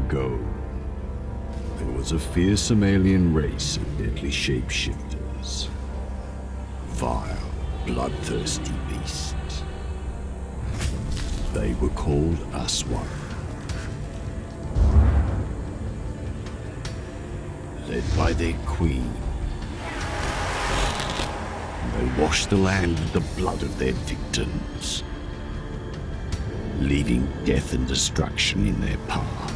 ago, there was a fearsome alien race of deadly shapeshifters. Vile, bloodthirsty beasts. They were called Aswan. Led by their queen, they washed the land with the blood of their victims, leaving death and destruction in their path.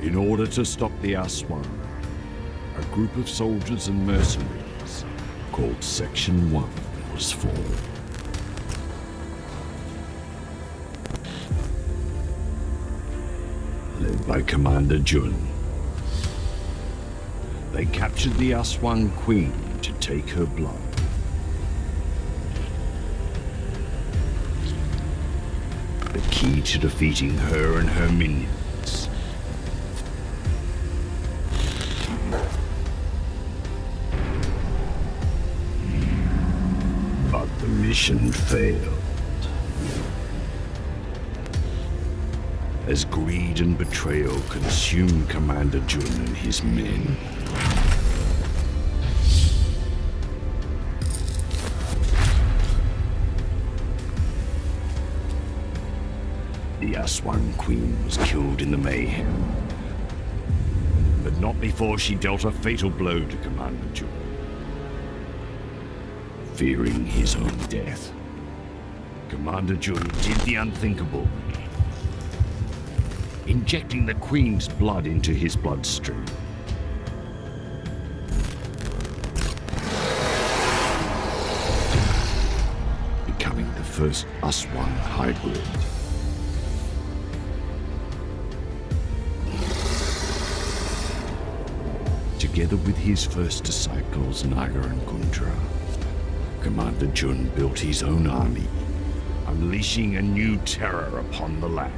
In order to stop the Aswan, a group of soldiers and mercenaries called Section 1 was formed. Led by Commander Jun, they captured the Aswan Queen to take her blood. The key to defeating her and her minions. But the mission failed. As greed and betrayal consumed Commander Jun and his men. The Aswan Queen was killed in the mayhem, but not before she dealt a fatal blow to Commander Jun. Fearing his own death, Commander Jun did the unthinkable, injecting the Queen's blood into his bloodstream. Becoming the first Aswan hybrid. Together with his first disciples, Naga and Kundra, Commander Jun built his own army, unleashing a new terror upon the land.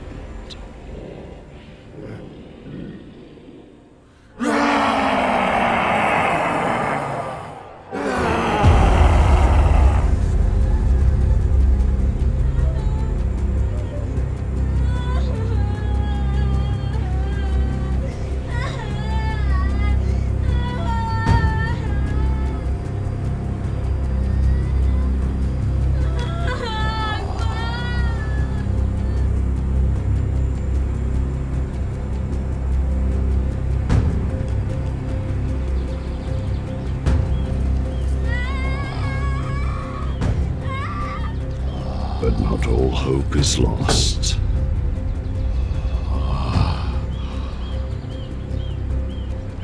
But not all hope is lost.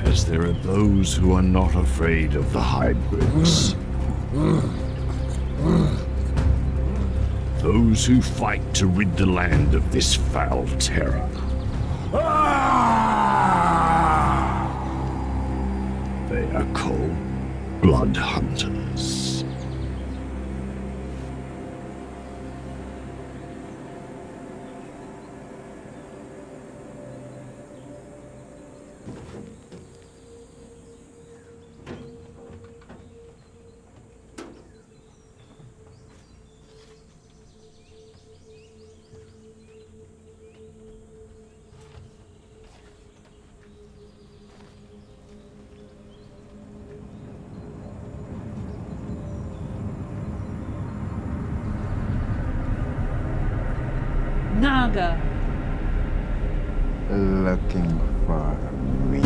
As there are those who are not afraid of the hybrids. Those who fight to rid the land of this foul terror. They are called Blood Hunters. Naga. Looking for me.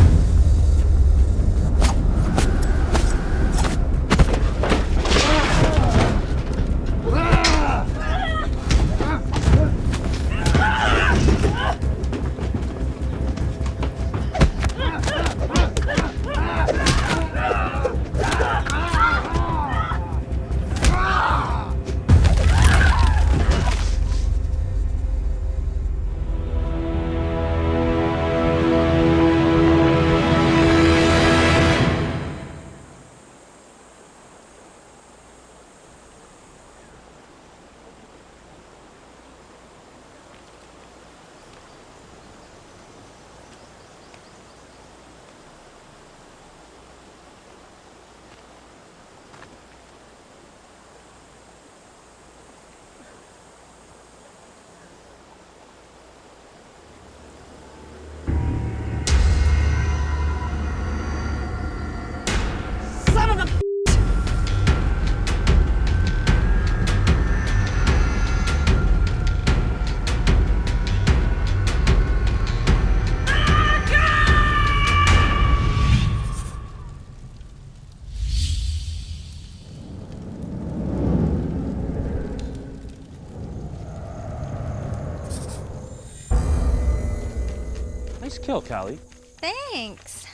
kill, Callie. Thanks.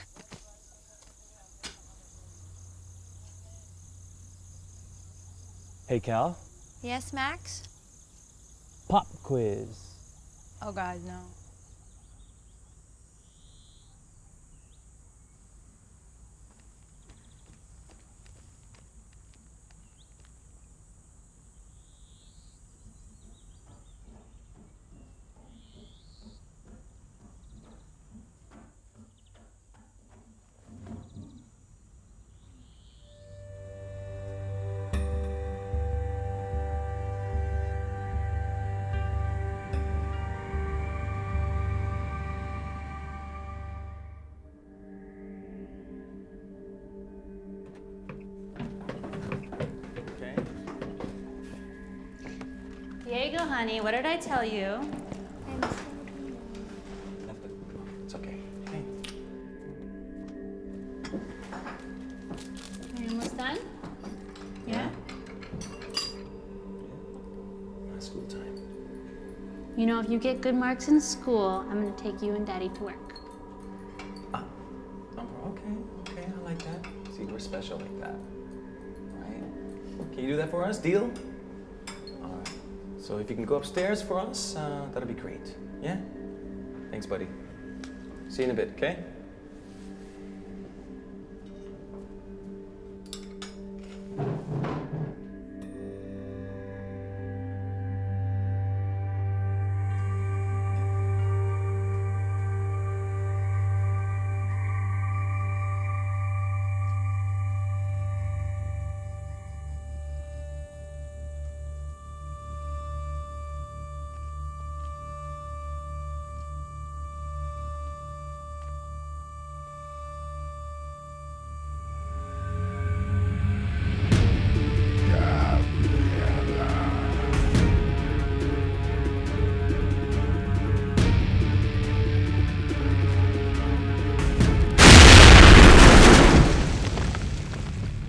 Hey, Cal. Yes, Max? Pop quiz. Oh God, no. Diego, honey, what did I tell you? It's okay. Hey. Are you almost done? Yeah? School time. You know, if you get good marks in school, I'm gonna take you and Daddy to work. Oh, okay, I like that. See, we're special like that. Right? Can you do that for us? Deal? All right. So if you can go upstairs for us, that'll be great. Yeah? Thanks, buddy. See you in a bit, okay?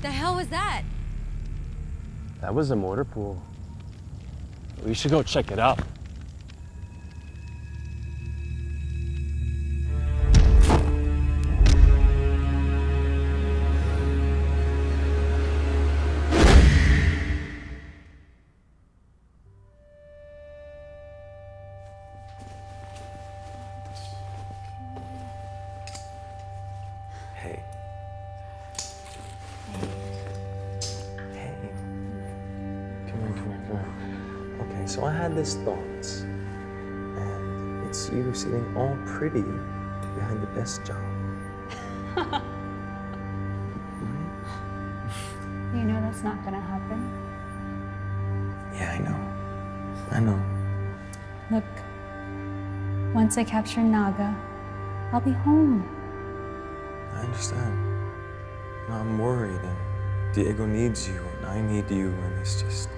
The hell was that? That was a motor pool. We should go check it out. Hey. Hey. Come here. Okay, so I had this thought, and it's you sitting all pretty behind the desk job. You know that's not gonna happen. Yeah, I know. Look, once I capture Naga, I'll be home. I understand. You know, I'm worried, and Diego needs you, and I need you, and it's just...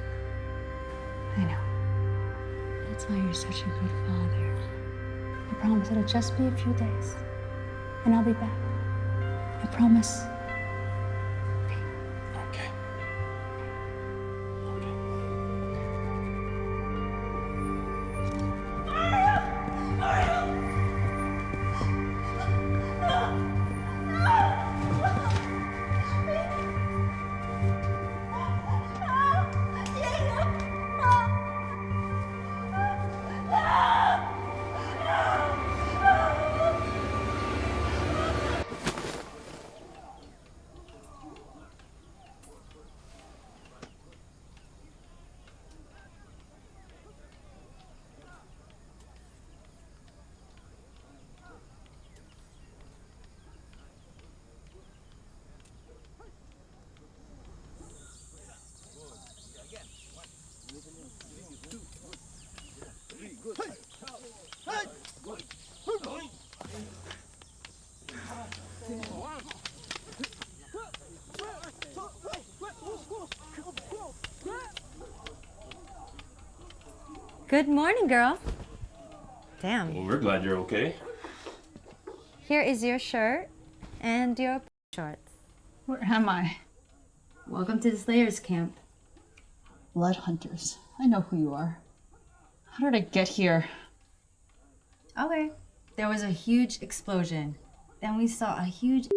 I know. That's why you're such a good father. I promise it'll just be a few days, and I'll be back. I promise. Okay. Good morning, girl. Damn. Well, we're glad you're okay. Here is your shirt and your shorts. Where am I? Welcome to the Slayers camp. Blood hunters. I know who you are. How did I get here? Okay. there was a huge explosion. Then we saw a huge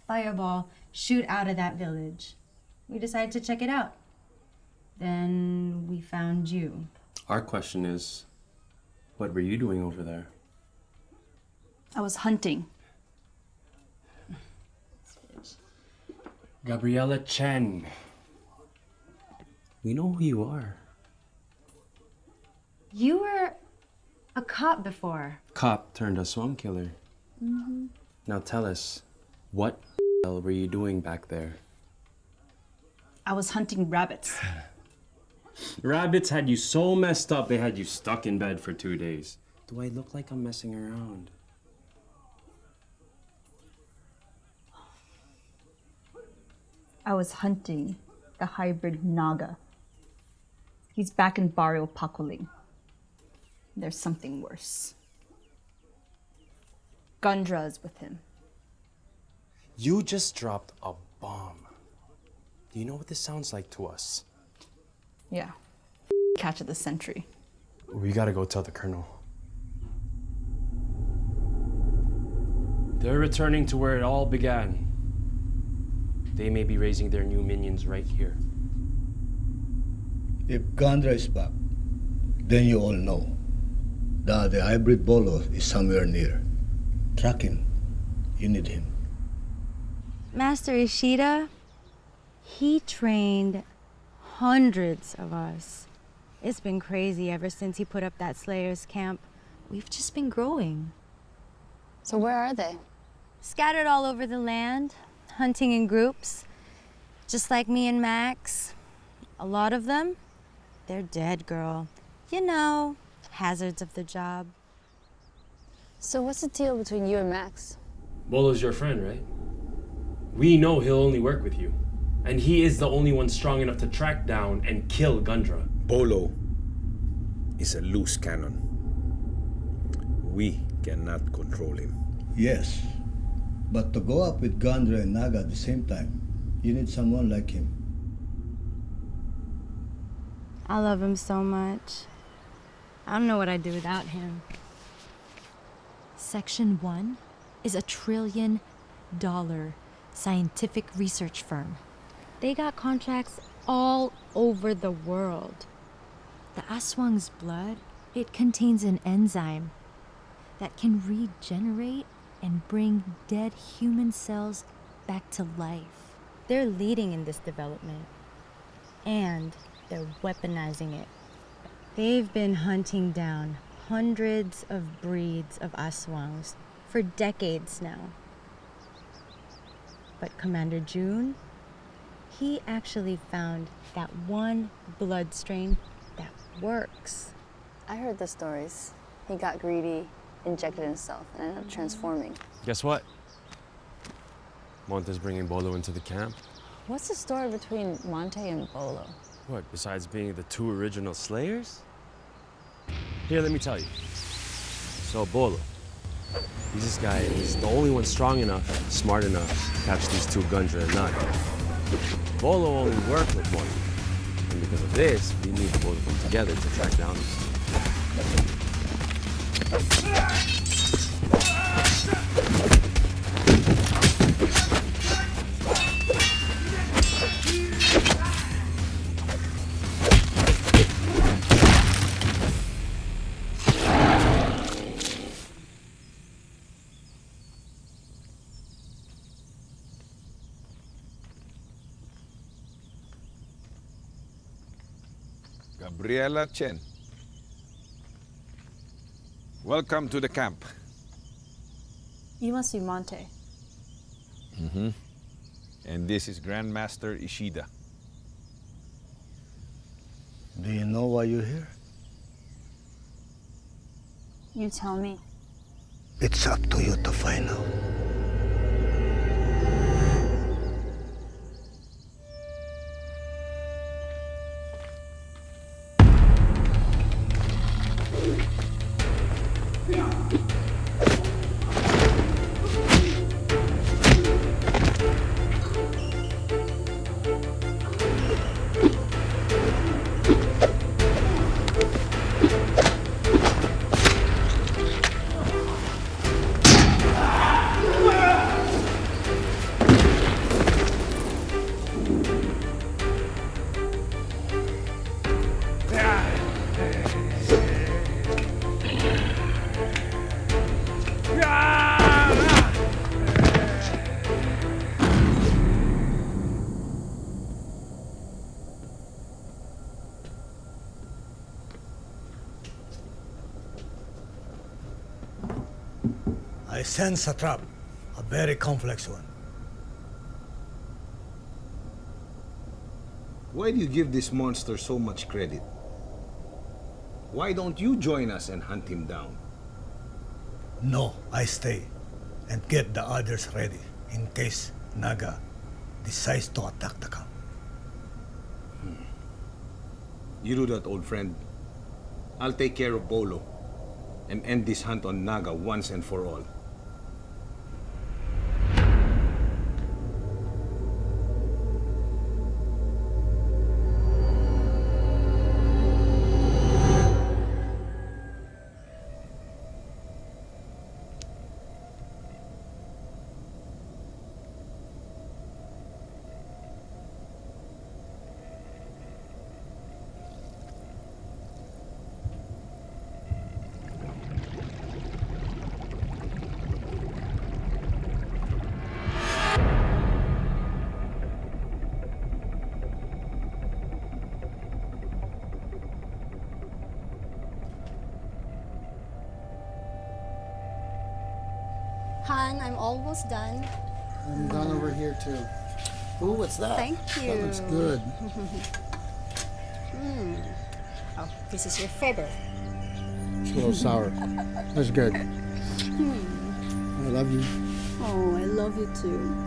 fireball shoot out of that village. We decided to check it out. Then we found you. Our question is, what were you doing over there? I was hunting. Gabriella Chen. We know who you are. You were a cop before. Cop turned Aswang killer. Now tell us, what the hell were you doing back there? I was hunting rabbits. Rabbits had you so messed up, they had you stuck in bed for 2 days. Do I look like I'm messing around? I was hunting the hybrid Naga. He's back in Barrio Pacoling. There's something worse. Gundra is with him. You just dropped a bomb. Do you know what this sounds like to us? Yeah. Catch of the century. We gotta go tell the colonel. They're returning to where it all began. They may be raising their new minions right here. If Gandra is back, then you all know that the hybrid Bolo is somewhere near. Track him. You need him. Master Ishida, he trained hundreds of us. It's been crazy ever since he put up that Slayer's camp. We've just been growing. So where are they? Scattered all over the land, hunting in groups, just like me and Max. A lot of them, they're dead, girl. You know, hazards of the job. So what's the deal between you and Max? Bolo's your friend, right? We know he'll only work with you. And he is the only one strong enough to track down and kill Gundra. Bolo is a loose cannon. We cannot control him. Yes, but to go up with Gandra and Naga at the same time, you need someone like him. I love him so much. I don't know what I'd do without him. Section 1 is $1 trillion scientific research firm. They got contracts all over the world. The Aswang's blood, it contains an enzyme that can regenerate and bring dead human cells back to life. They're leading in this development, and they're weaponizing it. They've been hunting down hundreds of breeds of Aswangs for decades now. But Commander June, he actually found that one blood strain that works. I heard the stories. He got greedy, injected himself, and ended up transforming. Guess what? Monte's bringing Bolo into the camp. What's the story between Monte and Bolo? What, besides being the 2 original Slayers? Here, let me tell you. So, Bolo, he's this guy, and he's the only one strong enough, smart enough to catch these 2 Gundra and Naga. Bolo only worked with one. And because of this, we need both of them together to track down these 2. Gabriella Chen. Welcome to the camp. You must be Monte. And this is Grandmaster Ishida. Do you know why you're here? You tell me. It's up to you to find out. I sense a trap, a very complex one. Why do you give this monster so much credit? Why don't you join us and hunt him down? No, I stay and get the others ready in case Naga decides to attack the camp. You do that, old friend. I'll take care of Bolo and end this hunt on Naga once and for all. Han, I'm almost done. I'm done over here too. Ooh, what's that? Thank you. That looks good. Oh, this is your favorite. It's a little sour. That's good. I love you. Oh, I love you too.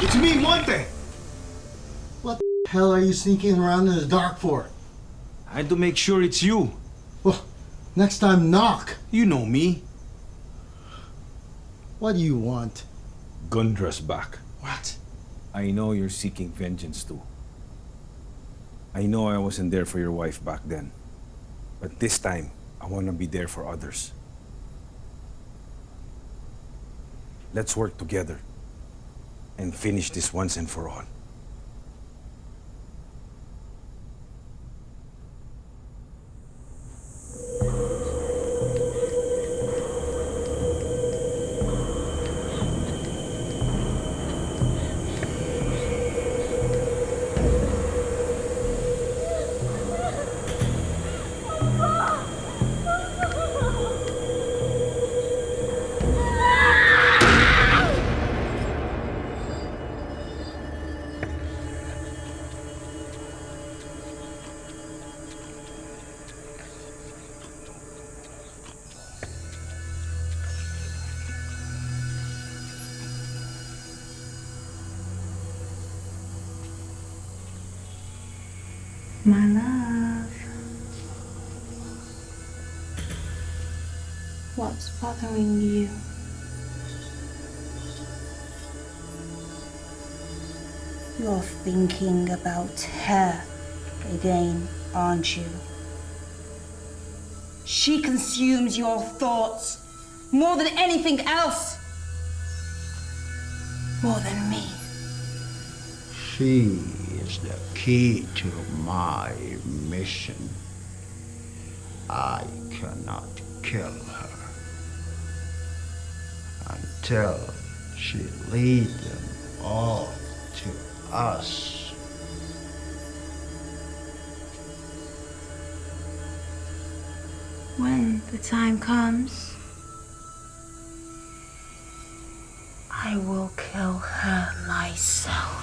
It's me, Monte! What the hell are you sneaking around in the dark for? I had to make sure it's you. Well, next time knock. You know me. What do you want? Gundra's back. What? I know you're seeking vengeance too. I know I wasn't there for your wife back then. But this time, I want to be there for others. Let's work together and finish this once and for all. My love. What's bothering you? You're thinking about her again, aren't you? She consumes your thoughts more than anything else. More than me. She is the key to my mission. I cannot kill her until she leads them all to us. When the time comes, I will kill her myself.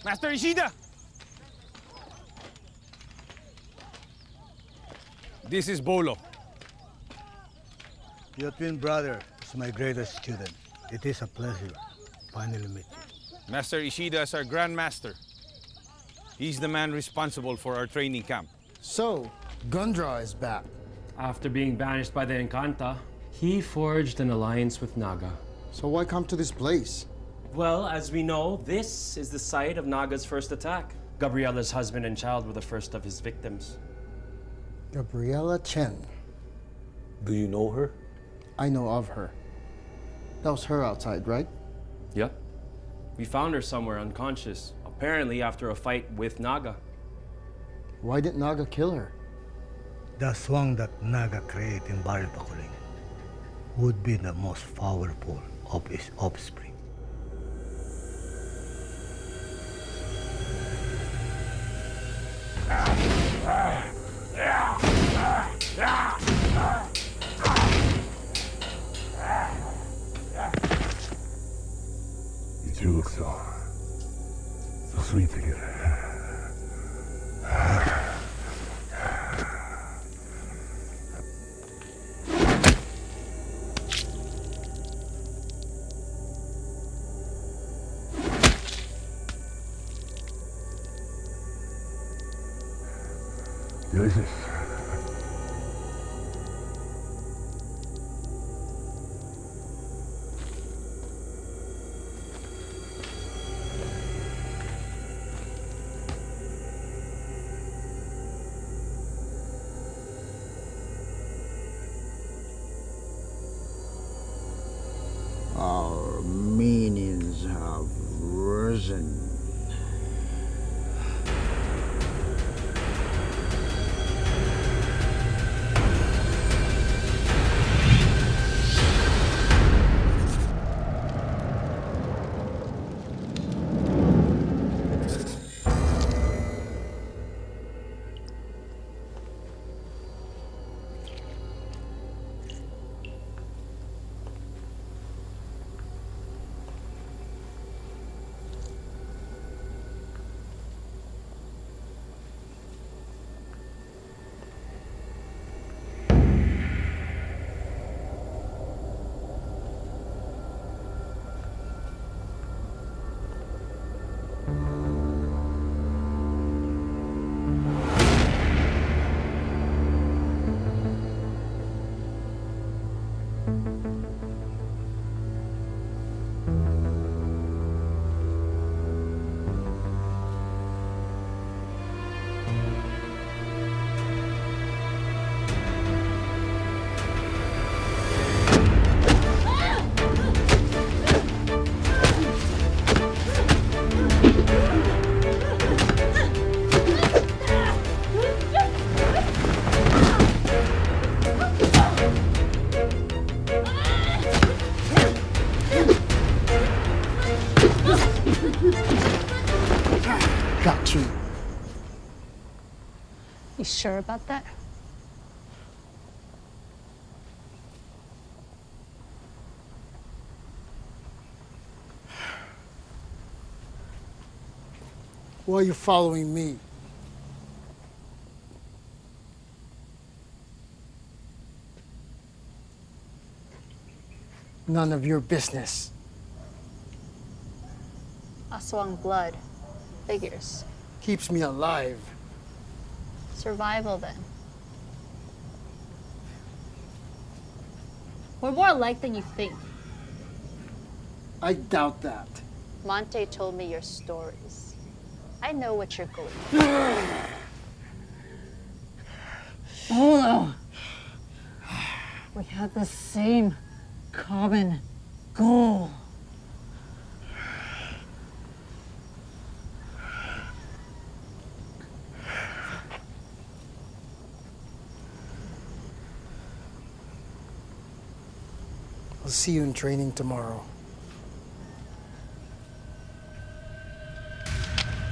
Master Ishida! This is Bolo. Your twin brother is my greatest student. It is a pleasure finally meet you. Master Ishida is our Grandmaster. He's the man responsible for our training camp. So, Gundra is back. After being banished by the Encanta, he forged an alliance with Naga. So why come to this place? Well, as we know, this is the site of Naga's first attack. Gabriella's husband and child were the first of his victims. Gabriella Chen. Do you know her? I know of her. That was her outside, right? Yep. We found her somewhere unconscious, apparently after a fight with Naga. Why didn't Naga kill her? The song that Naga created in Baril Bakuling would be the most powerful of his offspring. You two look so sweet together. Delicious. Our meanings have risen. Got you. You sure about that? Why are you following me? None of your business. Aswang blood. Figures. Keeps me alive. Survival, then. We're more alike than you think. I doubt that. Monte told me your stories. I know what you're going through. Bolo. We had the same common goal. I'll see you in training tomorrow.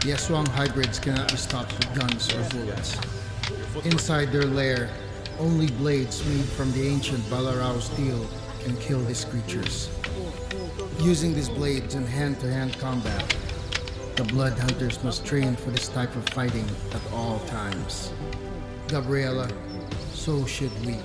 The Aswang hybrids cannot be stopped with guns or bullets. Inside their lair, only blades made from the ancient Balarao steel can kill these creatures. Using these blades in hand-to-hand combat, the blood hunters must train for this type of fighting at all times. Gabriela, so should we.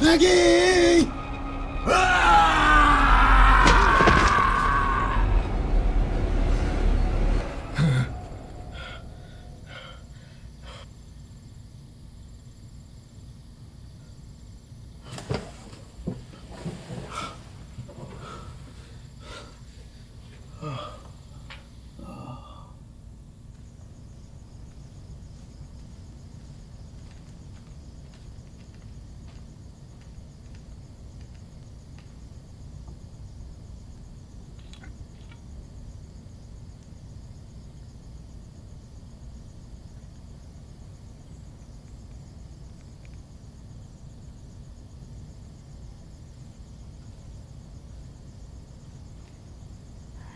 Maggie!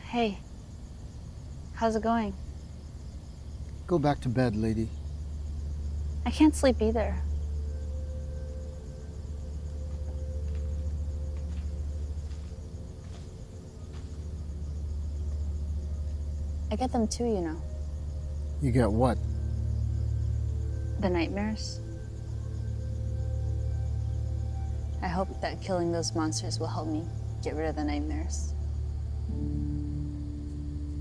Hey, how's it going? Go back to bed, lady. I can't sleep either. I get them too, you know. You get what? The nightmares. I hope that killing those monsters will help me get rid of the nightmares.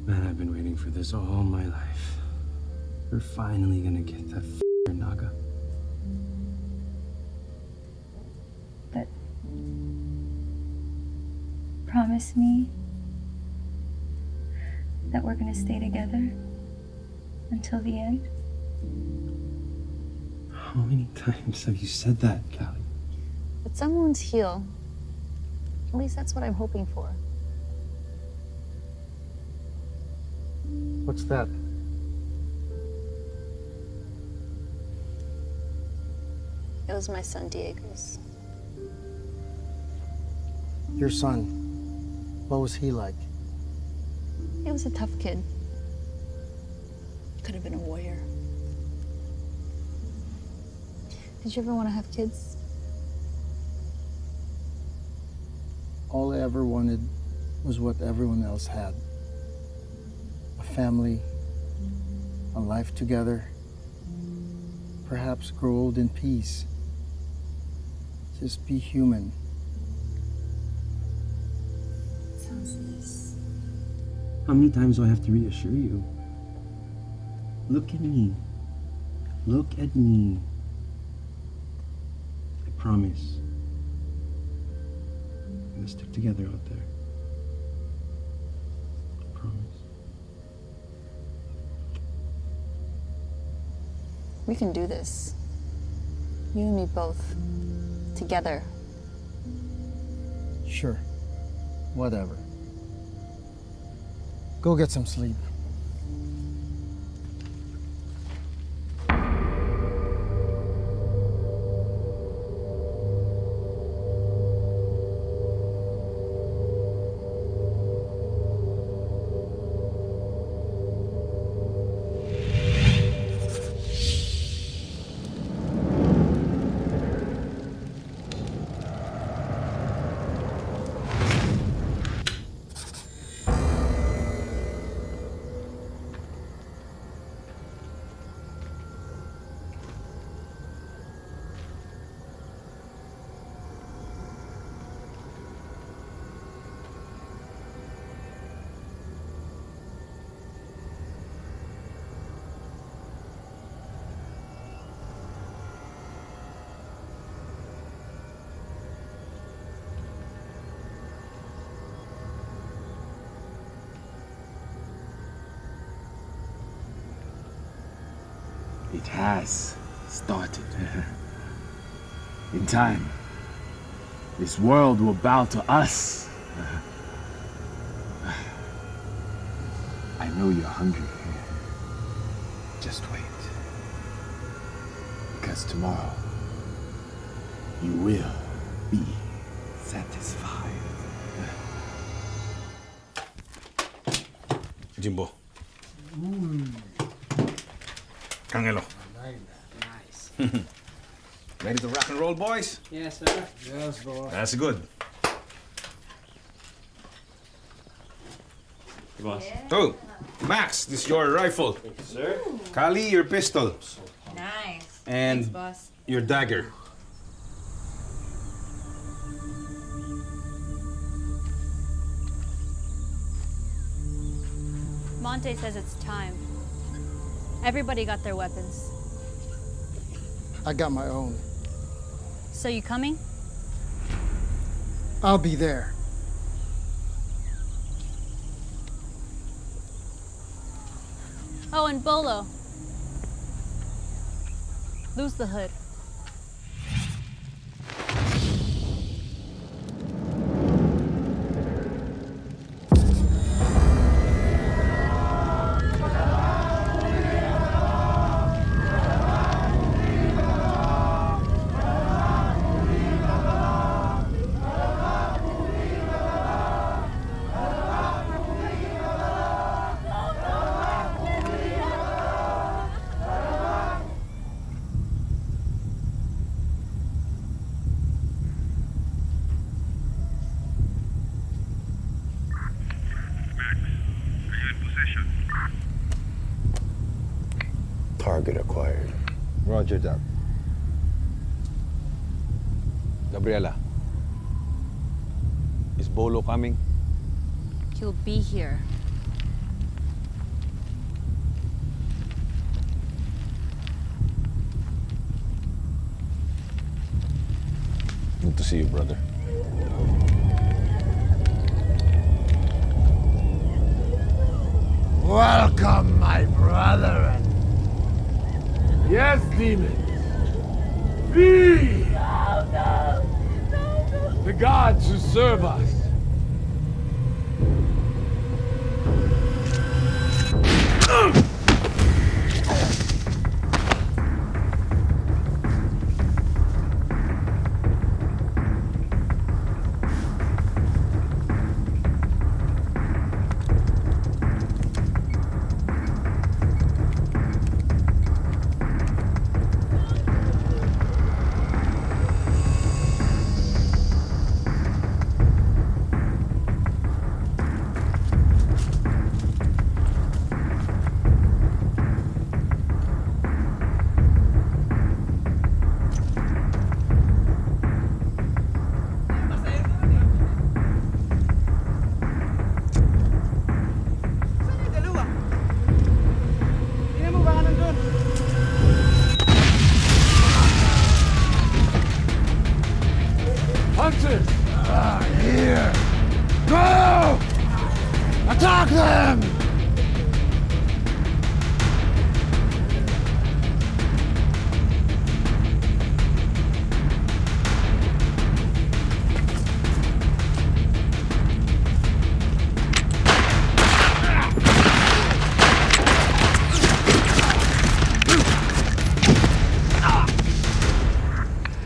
Man, I've been waiting for this all my life. We're finally gonna get that Naga. But promise me that we're gonna stay together until the end. How many times have you said that, Callie? But some wounds heal. At least that's what I'm hoping for. What's that? It was my son Diego's. Your son. What was he like? He was a tough kid. Could have been a warrior. Did you ever want to have kids? All I ever wanted was what everyone else had. A family, a life together, perhaps grow old in peace. Just be human. Sounds nice. How many times do I have to reassure you? Look at me. Look at me. I promise. We're gonna stick together out there. I promise. We can do this. You and me both. Together. Sure. Whatever. Go get some sleep. It has started. In time, this world will bow to us. I know you're hungry. Just wait. Because tomorrow, you will be satisfied. Jimbo. Angelo. Nice. Ready to rock and roll, boys? Yes, sir. Yes, boss. That's good. Boss. Oh, Max, this is your rifle. Thank you, sir. Kali, your pistol. Nice. And Thanks, boss. your dagger. Monte says it's time. Everybody got their weapons. I got my own. So you coming? I'll be there. Oh, and Bolo. Lose the hood. Target acquired. Roger that. Gabriela, is Bolo coming? He'll be here. Good to see you, brother. Welcome, my brethren. Yes, demons. Flee! The gods who serve us. Hunters! Here! Go! Attack them!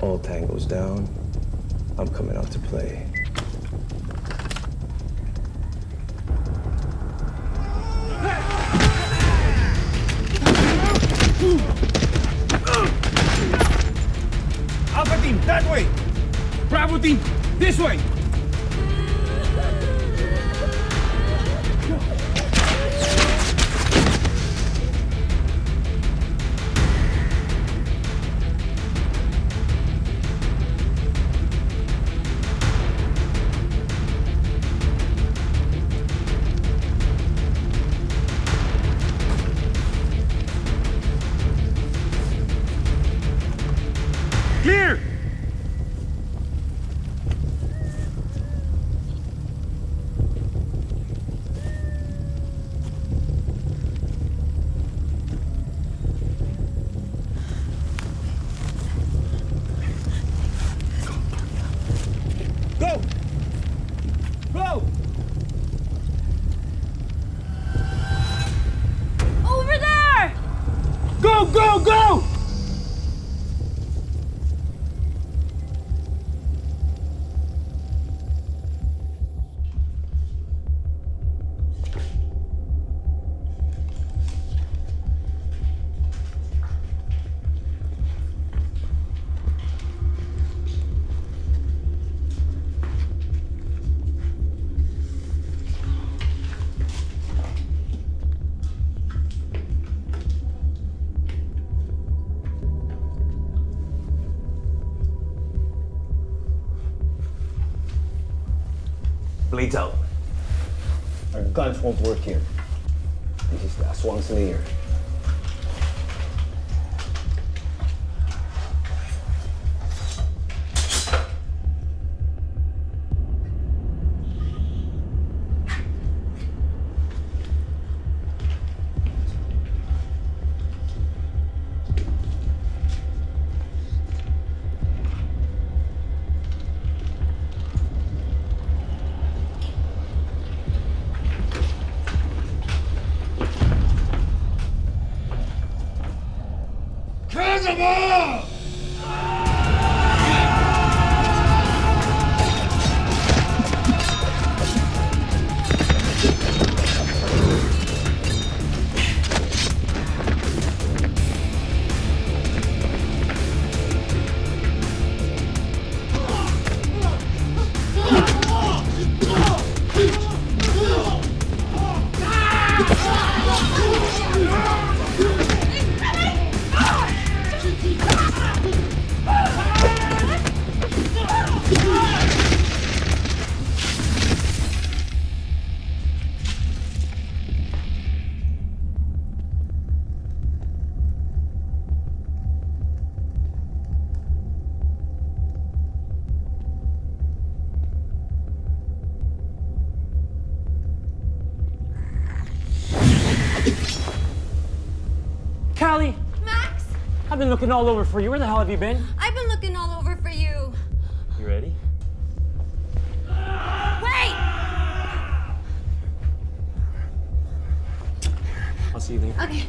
All tangos down. I'm coming out to play. Alpha team, that way! Bravo team, this way! Clear! Blades out. Our guns won't work here. This is the Aswang's lair. Callie! Max! I've been looking all over for you. Where the hell have you been? I've been looking all over for you. You ready? Wait! I'll see you later. Okay.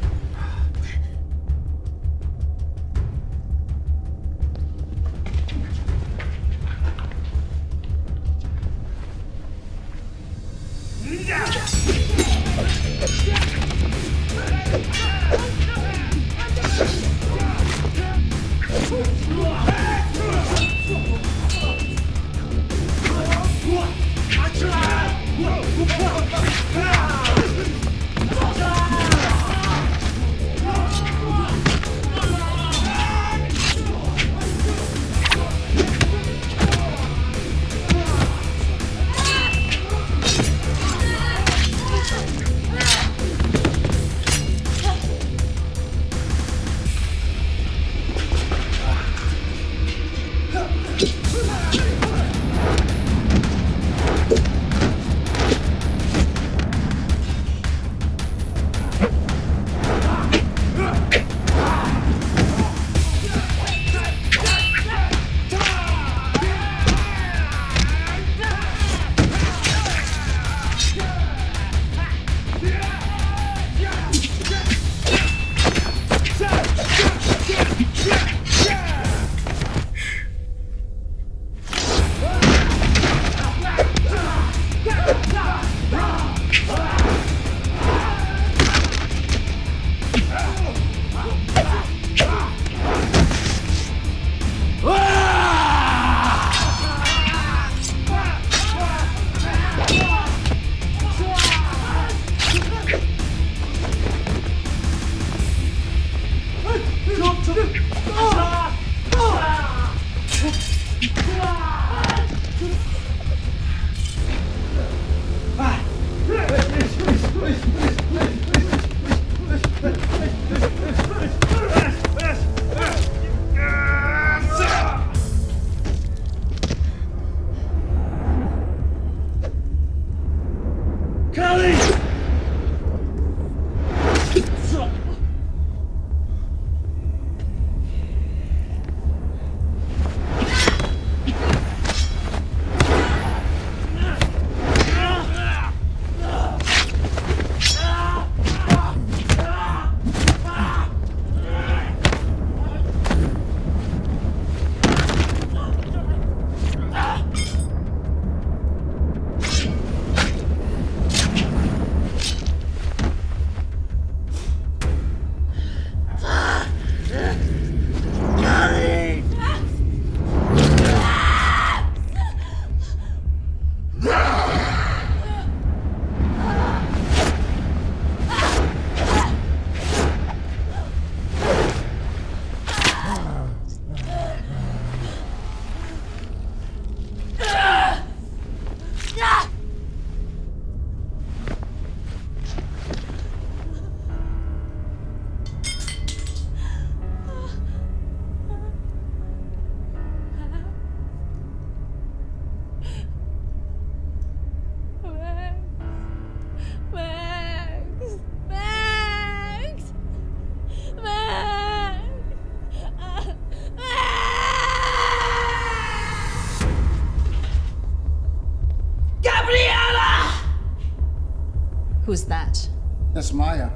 Who's that? That's Maya,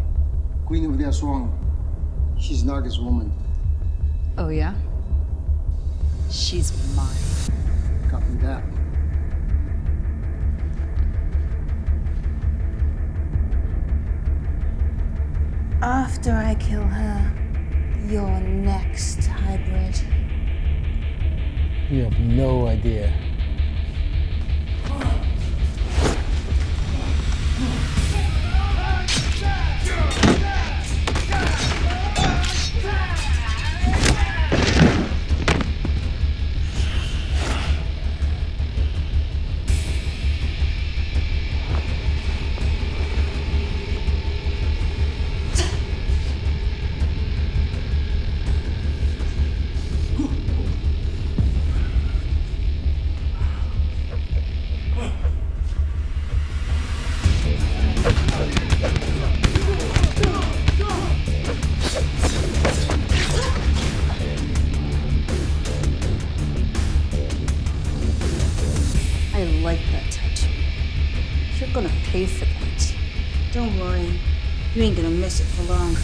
Queen of the Aswang. She's Naga's woman. Oh, yeah? She's mine. Copy that. After I kill her, you're next, hybrid. You have no idea. I like that tattoo. You're gonna pay for that. Don't worry, you ain't gonna miss it for long.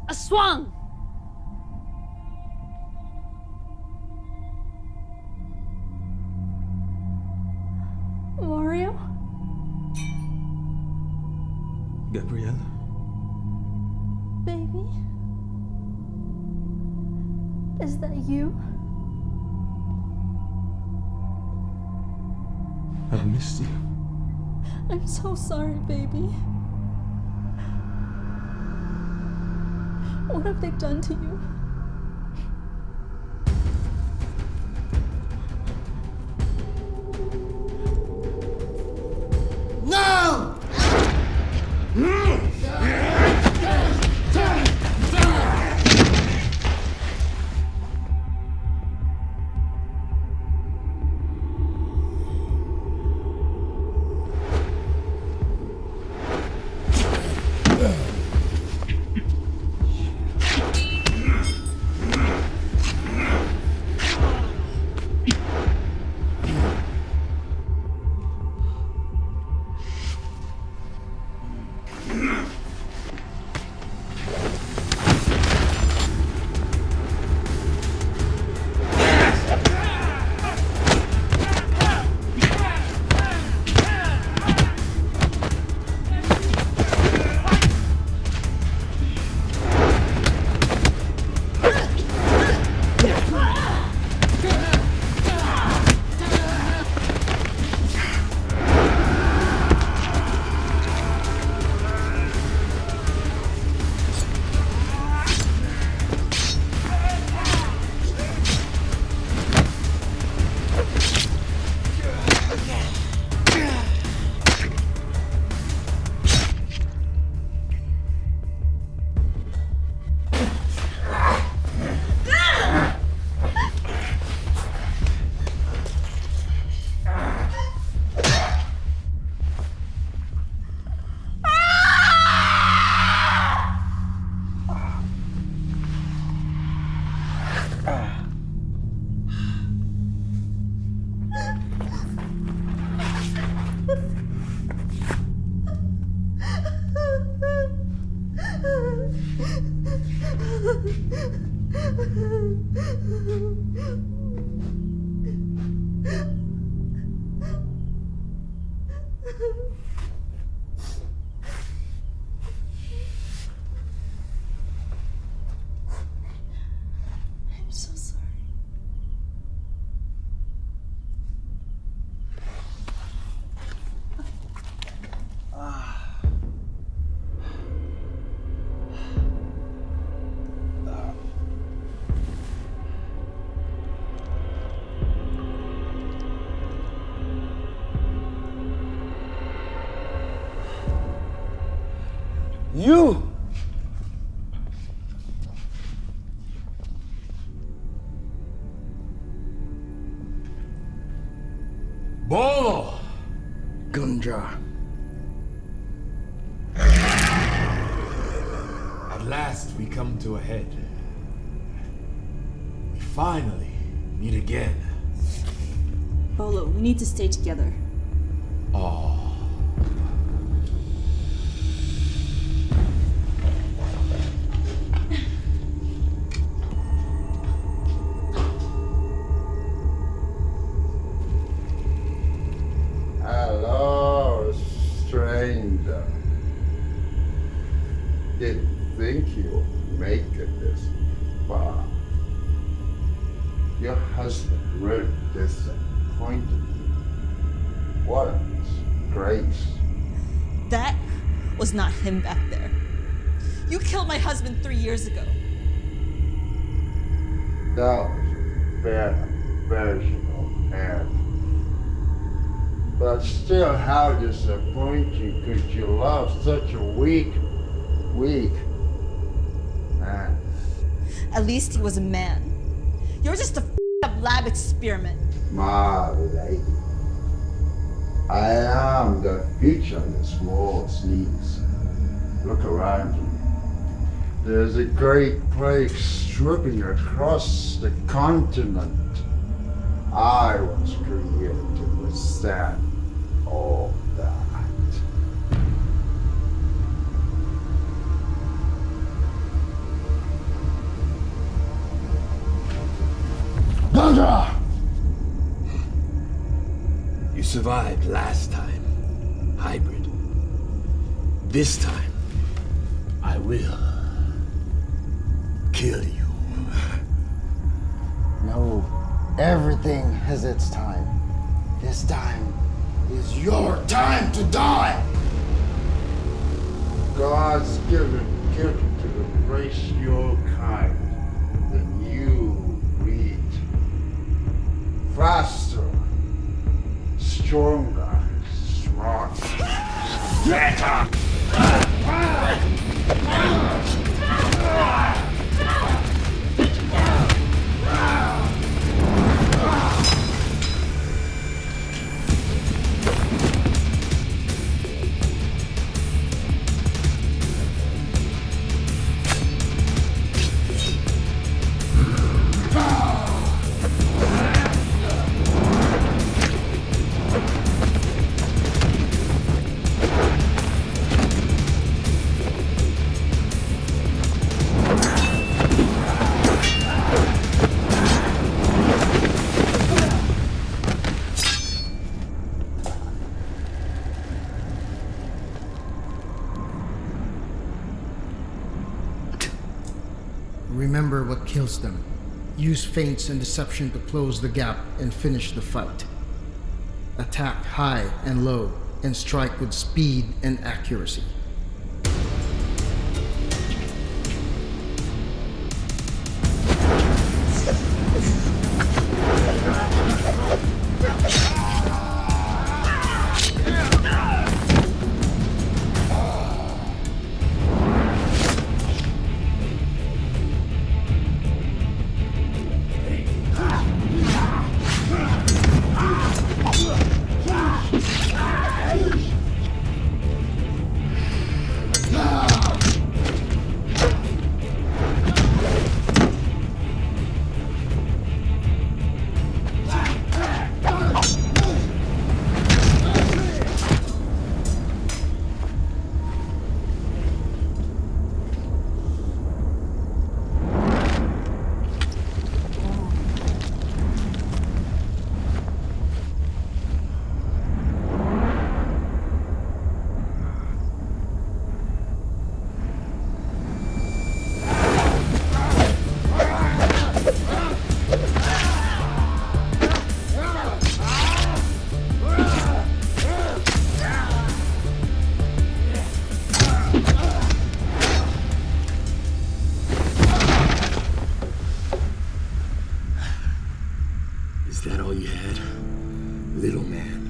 Aswang! Mario? Gabrielle? Baby? Is that you? I've missed you. I'm so sorry, baby. What have they done to you? No! I'm so sorry. You! Bolo! Gunja. At last we come to a head. We finally meet again. Bolo, we need to stay together. Oh. Hello, stranger. Didn't think you'd make it this far. Your husband really disappointed you. What a disgrace. That was not him back there. You killed my husband 3 years ago. That was a better version of him. But still, how disappointing could you love such a weak man? At least he was a man. You're just a up lab experiment. My lady, I am the future this world needs. Look around you. There's a great plague sweeping across the continent. I was created to withstand all that. Gundra! You survived last time, Hybrid. This time, I will kill you. No, everything has its time. This time is your time to die. God's given gift to embrace your kind. The new breed. Faster, stronger, smarter, better. Remember what kills them. Use feints and deception to close the gap and finish the fight. Attack high and low and strike with speed and accuracy. Is that all you had? Little man.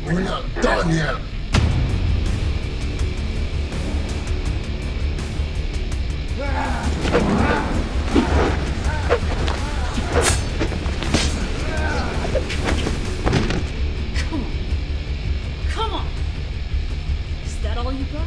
We're not done yet. Come on. Is that all you got?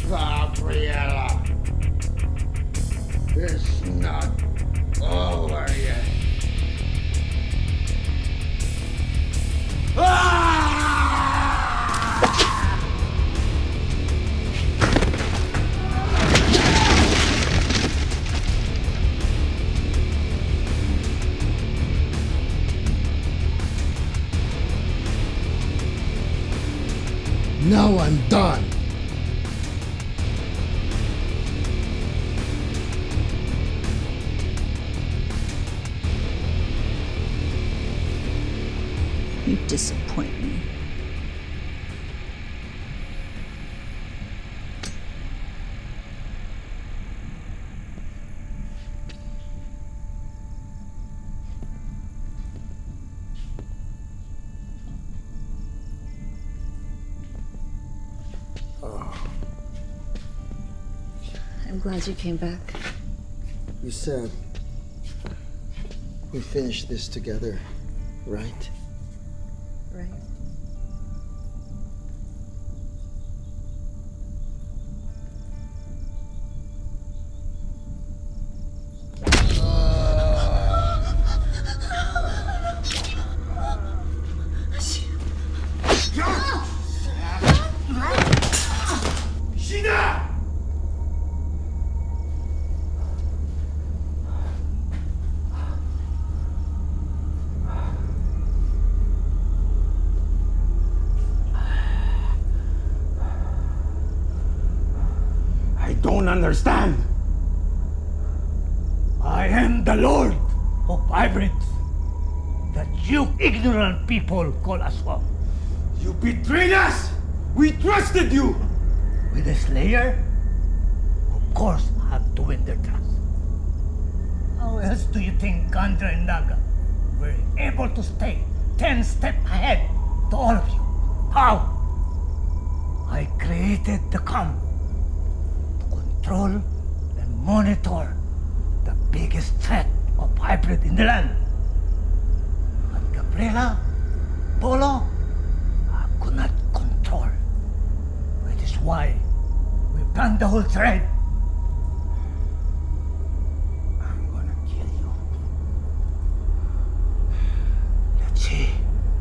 Gabriella, it's not over yet. Now I'm done. You disappoint me. I'm glad you came back. You said we finished this together, right? Right. Ishida! don't understand. I am the Lord of Hybrids that you ignorant people call Aswang. You betrayed us! We trusted you! With a Slayer, of course I have to win their trust. How else do you think Gandra and Naga were able to stay 10 steps ahead to all of you? How? I created the COM to control and monitor the biggest threat of hybrid in the land. And Gabriela, Polo, I could not control. Which is why we planned the whole thread. I'm gonna kill you. Let's see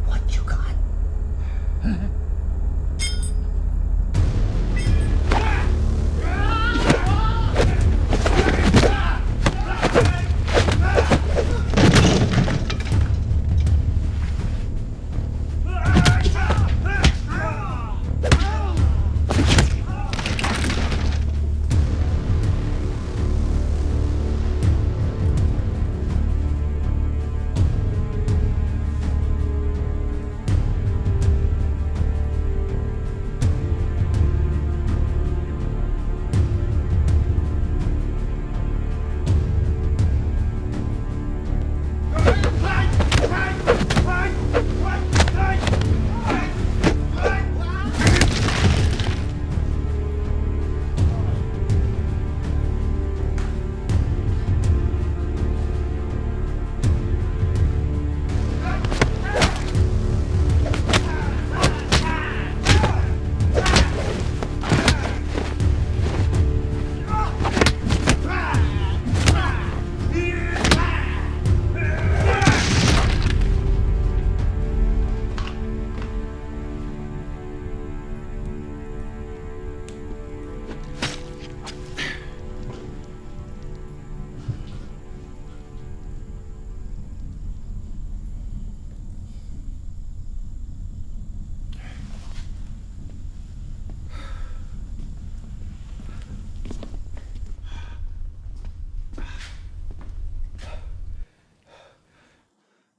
what you got.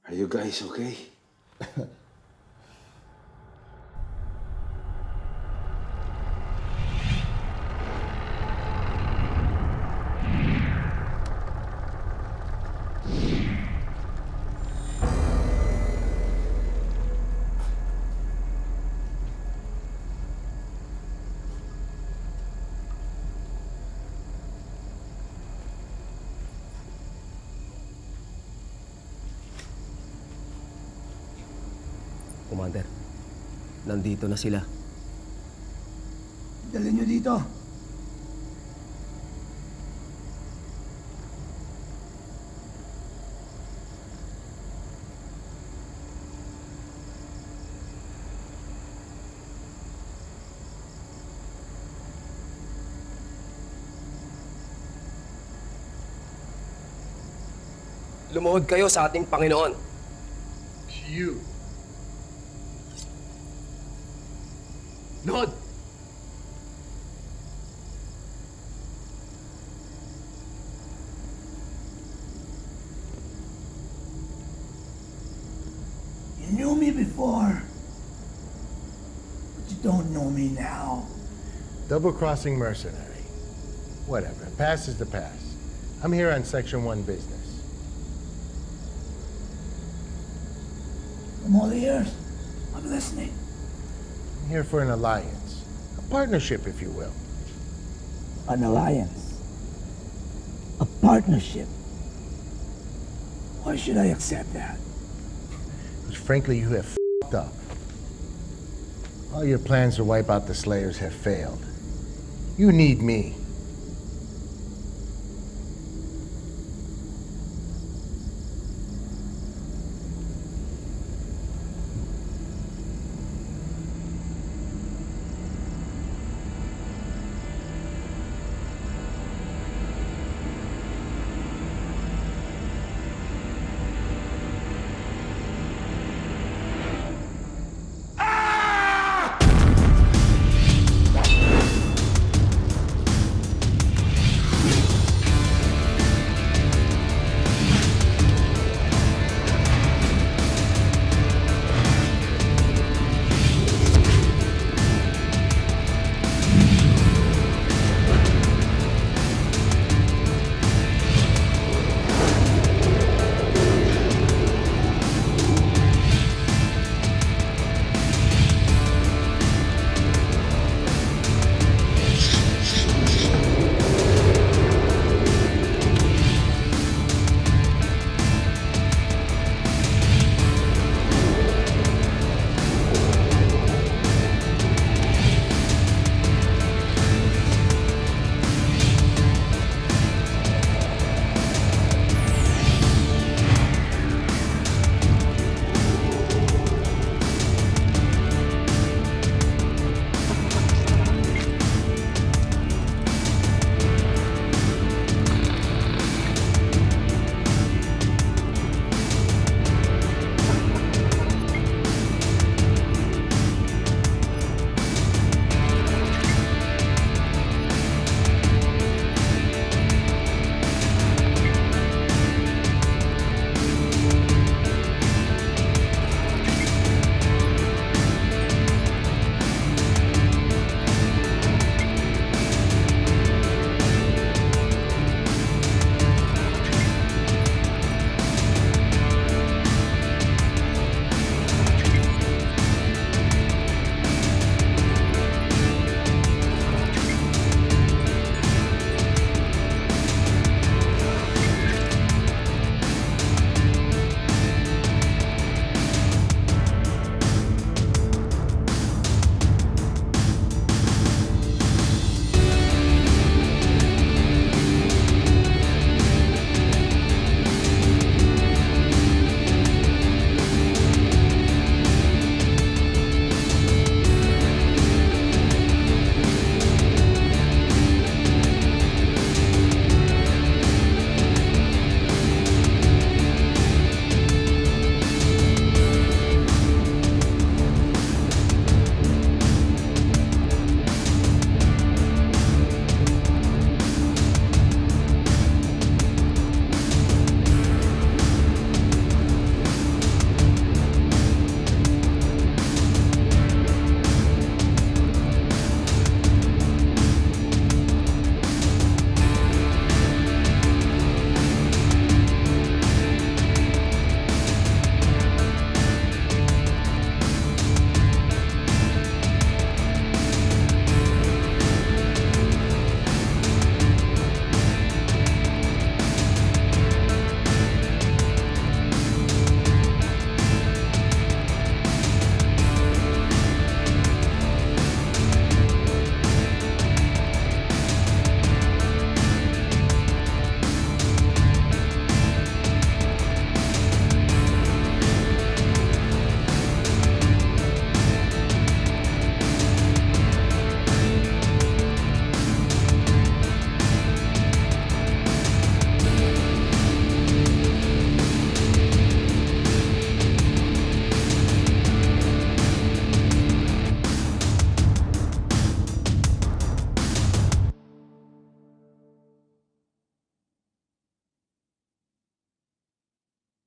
Are you guys okay? Commander, nandito na sila. Dali nyo dito. Lumuhod kayo sa ating Panginoon. You. Lord! You knew me before, but you don't know me now. Double-crossing mercenary. Whatever. Past is the past. I'm here on Section 1 business. I'm all ears. I'm listening. I'm here for an alliance. A partnership, if you will. An alliance. A partnership. Why should I accept that? Because frankly, you have f***ed up. All your plans to wipe out the Slayers have failed. You need me.